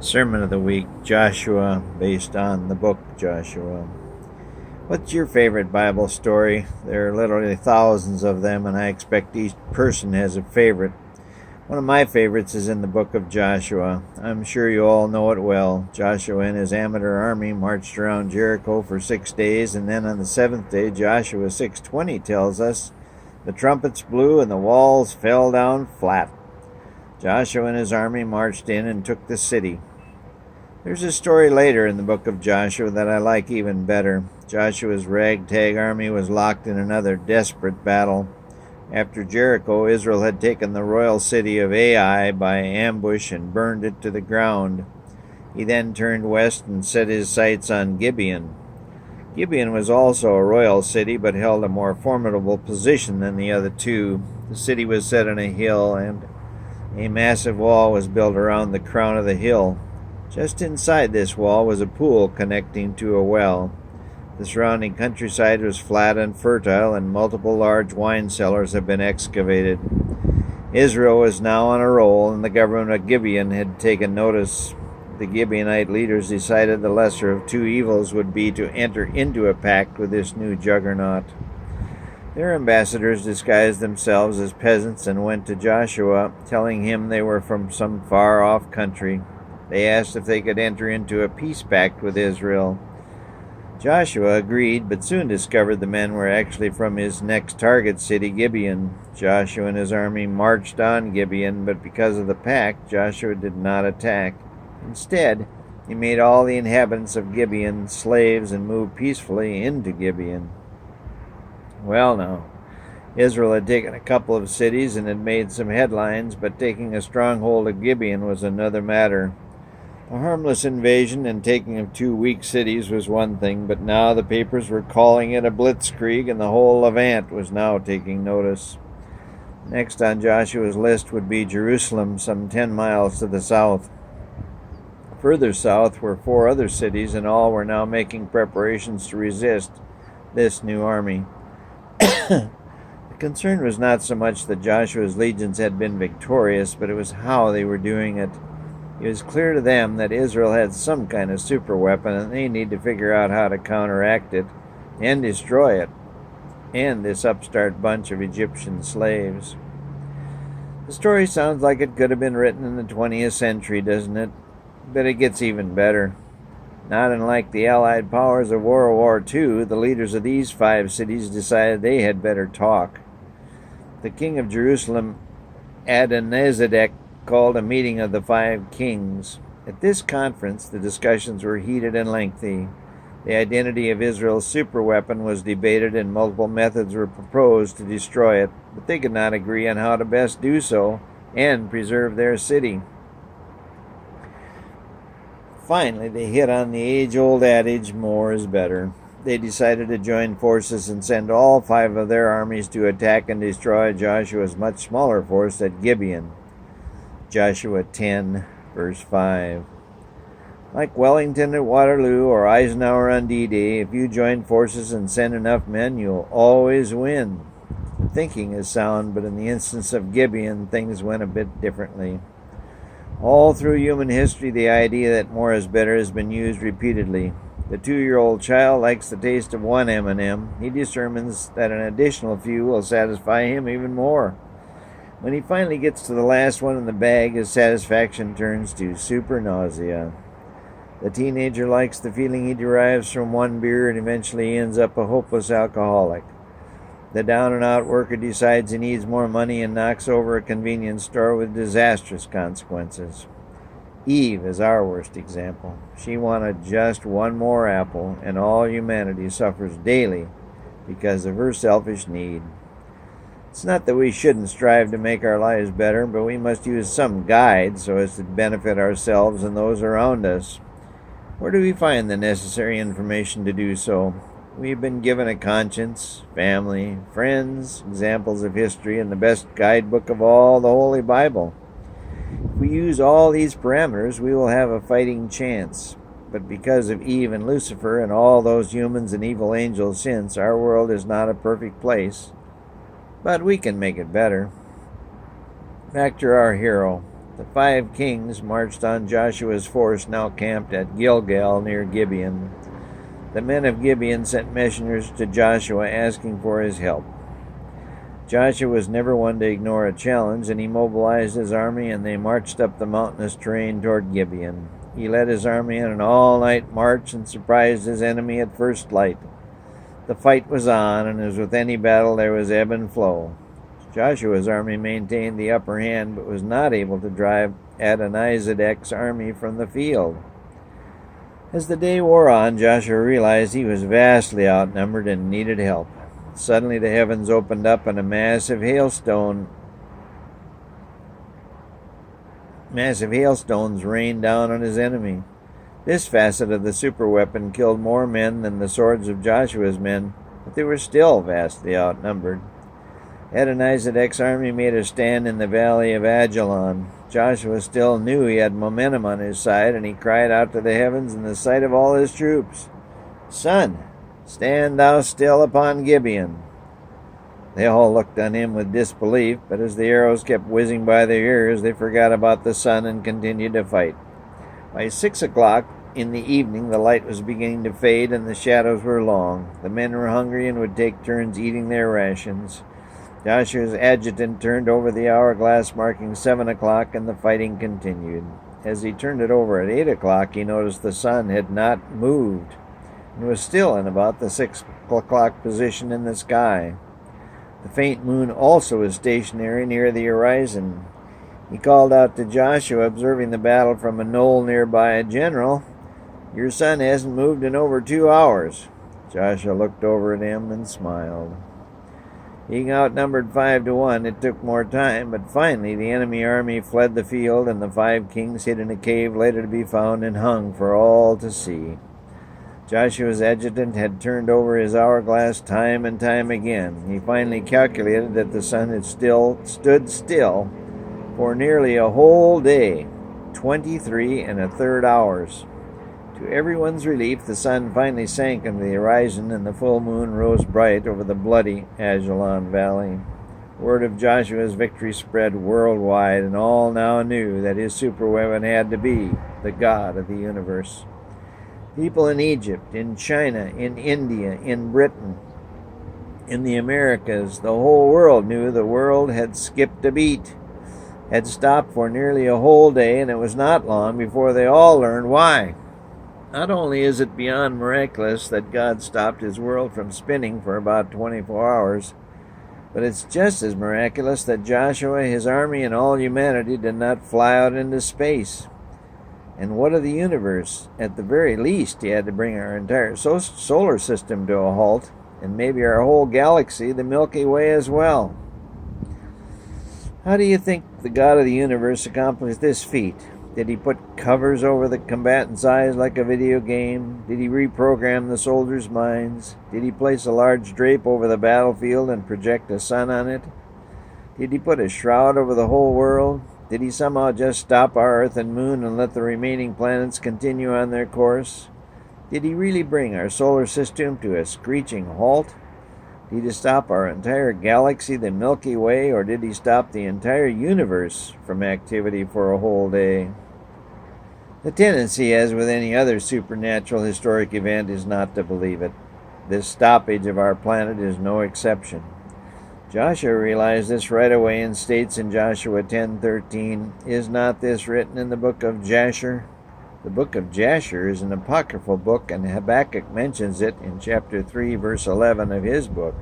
Sermon of the Week, Joshua, based on the book Joshua. What's your favorite Bible story? There are literally thousands of them, and I expect each person has a favorite. One of my favorites is in the book of Joshua. I'm sure you all know it well. Joshua and his amateur army marched around Jericho for 6 days, and then on the seventh day, Joshua 6:20 tells us, the trumpets blew and the walls fell down flat. Joshua and his army marched in and took the city. There's a story later in the book of Joshua that I like even better. Joshua's ragtag army was locked in another desperate battle. After Jericho, Israel had taken the royal city of Ai by ambush and burned it to the ground. He then turned west and set his sights on Gibeon. Gibeon was also a royal city, but held a more formidable position than the other two. The city was set on a hill, and a massive wall was built around the crown of the hill. Just inside this wall was a pool connecting to a well. The surrounding countryside was flat and fertile, and multiple large wine cellars had been excavated. Israel was now on a roll, and the government of Gibeon had taken notice. The Gibeonite leaders decided the lesser of two evils would be to enter into a pact with this new juggernaut. Their ambassadors disguised themselves as peasants and went to Joshua, telling him they were from some far-off country. They asked if they could enter into a peace pact with Israel. Joshua agreed, but soon discovered the men were actually from his next target city, Gibeon. Joshua and his army marched on Gibeon, but because of the pact, Joshua did not attack. Instead, he made all the inhabitants of Gibeon slaves and moved peacefully into Gibeon. Well, now, Israel had taken a couple of cities and had made some headlines, but taking a stronghold of Gibeon was another matter. A harmless invasion and taking of two weak cities was one thing, but now the papers were calling it a blitzkrieg, and the whole Levant was now taking notice. Next on Joshua's list would be Jerusalem, some 10 miles to the south. Further south were 4 other cities, and all were now making preparations to resist this new army. The concern was not so much that Joshua's legions had been victorious, but it was how they were doing it. It was clear to them that Israel had some kind of superweapon, and they need to figure out how to counteract it and destroy it, and this upstart bunch of Egyptian slaves. The story sounds like it could have been written in the 20th century, doesn't it? But it gets even better. Not unlike the Allied powers of World War II, the leaders of these 5 cities decided they had better talk. The king of Jerusalem, Adonizedek, called a meeting of the 5 kings. At this conference, the discussions were heated and lengthy. The identity of Israel's superweapon was debated, and multiple methods were proposed to destroy it, but they could not agree on how to best do so and preserve their city. Finally, they hit on the age-old adage, more is better. They decided to join forces and send all 5 of their armies to attack and destroy Joshua's much smaller force at Gibeon. Joshua 10, verse 5. Like Wellington at Waterloo or Eisenhower on D-Day, if you join forces and send enough men, you'll always win. The thinking is sound, but in the instance of Gibeon, things went a bit differently. All through human history, the idea that more is better has been used repeatedly. The 2-year-old child likes the taste of one M&M. He determines that an additional few will satisfy him even more. When he finally gets to the last one in the bag, his satisfaction turns to super nausea. The teenager likes the feeling he derives from one beer and eventually ends up a hopeless alcoholic. The down-and-out worker decides he needs more money and knocks over a convenience store with disastrous consequences. Eve is our worst example. She wanted just one more apple, and all humanity suffers daily because of her selfish need. It's not that we shouldn't strive to make our lives better, but we must use some guide so as to benefit ourselves and those around us. Where do we find the necessary information to do so? We've been given a conscience, family, friends, examples of history, and the best guidebook of all, the Holy Bible. If we use all these parameters, we will have a fighting chance. But because of Eve and Lucifer and all those humans and evil angels since, our world is not a perfect place. But we can make it better. Back to our hero. The 5 kings marched on Joshua's force, now camped at Gilgal near Gibeon. The men of Gibeon sent messengers to Joshua asking for his help. Joshua was never one to ignore a challenge, and he mobilized his army, and they marched up the mountainous terrain toward Gibeon. He led his army in an all-night march and surprised his enemy at first light. The fight was on, and as with any battle, there was ebb and flow. Joshua's army maintained the upper hand, but was not able to drive Adonizedek's army from the field. As the day wore on, Joshua realized he was vastly outnumbered and needed help. Suddenly the heavens opened up and a massive hailstones rained down on his enemy. This facet of the superweapon killed more men than the swords of Joshua's men, but they were still vastly outnumbered. Adonizedek's army made a stand in the valley of Ajalon. Joshua still knew he had momentum on his side, and he cried out to the heavens in the sight of all his troops, "Sun, stand thou still upon Gibeon." They all looked on him with disbelief, but as the arrows kept whizzing by their ears, they forgot about the sun and continued to fight. By 6 o'clock in the evening, the light was beginning to fade and the shadows were long. The men were hungry and would take turns eating their rations. Joshua's adjutant turned over the hourglass marking 7 o'clock, and the fighting continued. As he turned it over at 8 o'clock, he noticed the sun had not moved and was still in about the 6 o'clock position in the sky. The faint moon also was stationary near the horizon. He called out to Joshua, observing the battle from a knoll nearby, "General, your sun hasn't moved in over 2 hours." Joshua looked over at him and smiled. Being outnumbered 5-1, it took more time, but finally the enemy army fled the field, and the 5 kings hid in a cave later to be found and hung for all to see. Joshua's adjutant had turned over his hourglass time and time again. He finally calculated that the sun had stood still for nearly a whole day, 23 1/3 hours. To everyone's relief, the sun finally sank into the horizon, and the full moon rose bright over the bloody Ajalon Valley. Word of Joshua's victory spread worldwide, and all now knew that his superweapon had to be the God of the universe. People in Egypt, in China, in India, in Britain, in the Americas, the whole world knew the world had skipped a beat, had stopped for nearly a whole day, and it was not long before they all learned why. Not only is it beyond miraculous that God stopped his world from spinning for about 24 hours, but it's just as miraculous that Joshua, his army, and all humanity did not fly out into space. And what of the universe? At the very least, he had to bring our entire solar system to a halt, and maybe our whole galaxy, the Milky Way, as well. How do you think the God of the universe accomplished this feat? Did he put covers over the combatants' eyes like a video game? Did he reprogram the soldiers' minds? Did he place a large drape over the battlefield and project a sun on it? Did he put a shroud over the whole world? Did he somehow just stop our Earth and Moon and let the remaining planets continue on their course? Did he really bring our solar system to a screeching halt? Did he stop our entire galaxy, the Milky Way, or did he stop the entire universe from activity for a whole day? The tendency, as with any other supernatural historic event, is not to believe it. This stoppage of our planet is no exception. Joshua realized this right away and states in Joshua 10:13, "Is not this written in the book of Jasher?" The book of Jasher is an apocryphal book, and Habakkuk mentions it in chapter 3, verse 11 of his book.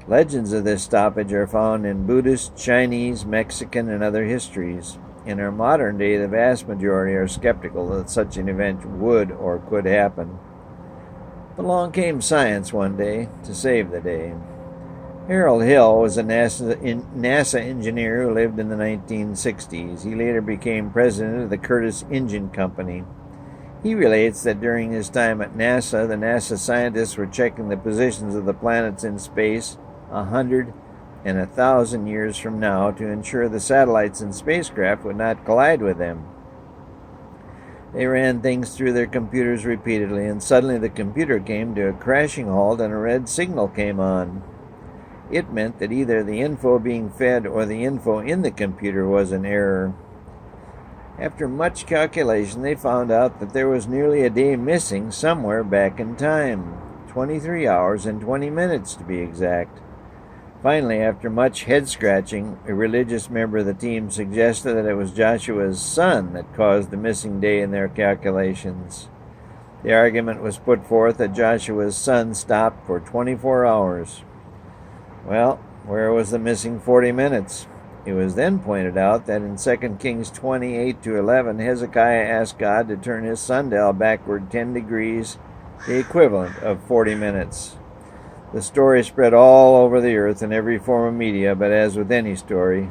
Legends of this stoppage are found in Buddhist, Chinese, Mexican, and other histories. In our modern day, the vast majority are skeptical that such an event would or could happen. But along came science one day to save the day. Harold Hill was a NASA engineer who lived in the 1960s. He later became president of the Curtiss Engine Company. He relates that during his time at NASA, the NASA scientists were checking the positions of the planets in space 100 and 1,000 years from now to ensure the satellites and spacecraft would not collide with them. They ran things through their computers repeatedly, and suddenly the computer came to a crashing halt and a red signal came on. It meant that either the info being fed or the info in the computer was in error. After much calculation, they found out that there was nearly a day missing somewhere back in time, 23 hours and 20 minutes to be exact. Finally, after much head-scratching, a religious member of the team suggested that it was Joshua's son that caused the missing day in their calculations. The argument was put forth that Joshua's son stopped for 24 hours. Well, where was the missing 40 minutes? It was then pointed out that in 2 Kings 28-11, Hezekiah asked God to turn his sundial backward 10 degrees, the equivalent of 40 minutes. The story spread all over the earth in every form of media, but as with any story,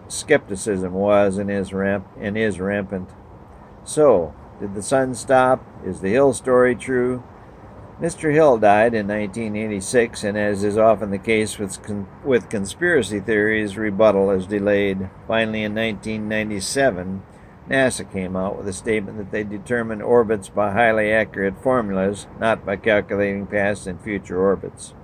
skepticism was and is rampant. So, did the sun stop? Is the Hill story true? Mr. Hill died in 1986, and as is often the case with conspiracy theories, rebuttal is delayed. Finally, in 1997, NASA came out with a statement that they determined orbits by highly accurate formulas, not by calculating past and future orbits.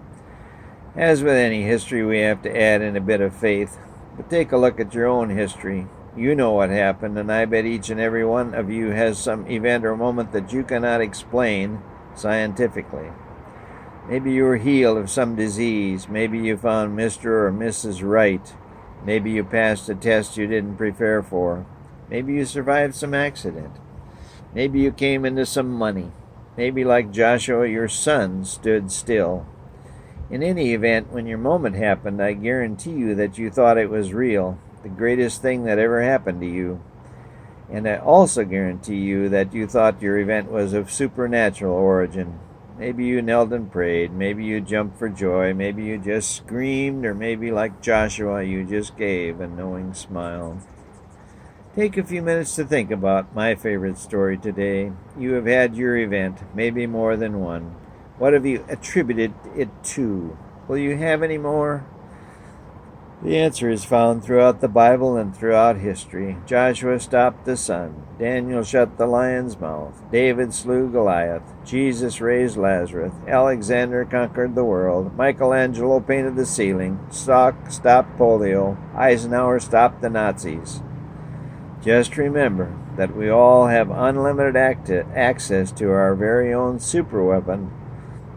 As with any history, we have to add in a bit of faith. But take a look at your own history. You know what happened, and I bet each and every one of you has some event or moment that you cannot explain scientifically. Maybe you were healed of some disease. Maybe you found Mr. or Mrs. Right. Maybe you passed a test you didn't prepare for. Maybe you survived some accident. Maybe you came into some money. Maybe, like Joshua, your son stood still. In any event, when your moment happened, I guarantee you that you thought it was real, the greatest thing that ever happened to you. And I also guarantee you that you thought your event was of supernatural origin. Maybe you knelt and prayed. Maybe you jumped for joy. Maybe you just screamed. Or maybe, like Joshua, you just gave a knowing smile. Take a few minutes to think about my favorite story today. You have had your event, maybe more than one. What have you attributed it to? Will you have any more? The answer is found throughout the Bible and throughout history. Joshua stopped the sun. Daniel shut the lion's mouth. David slew Goliath. Jesus raised Lazarus. Alexander conquered the world. Michelangelo painted the ceiling. Salk stopped polio. Eisenhower stopped the Nazis. Just remember that we all have unlimited access to our very own superweapon,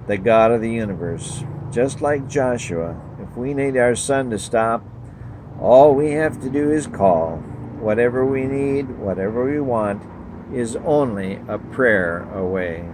the God of the universe. Just like Joshua, if we need our sun to stop, all we have to do is call. Whatever we need, whatever we want, is only a prayer away.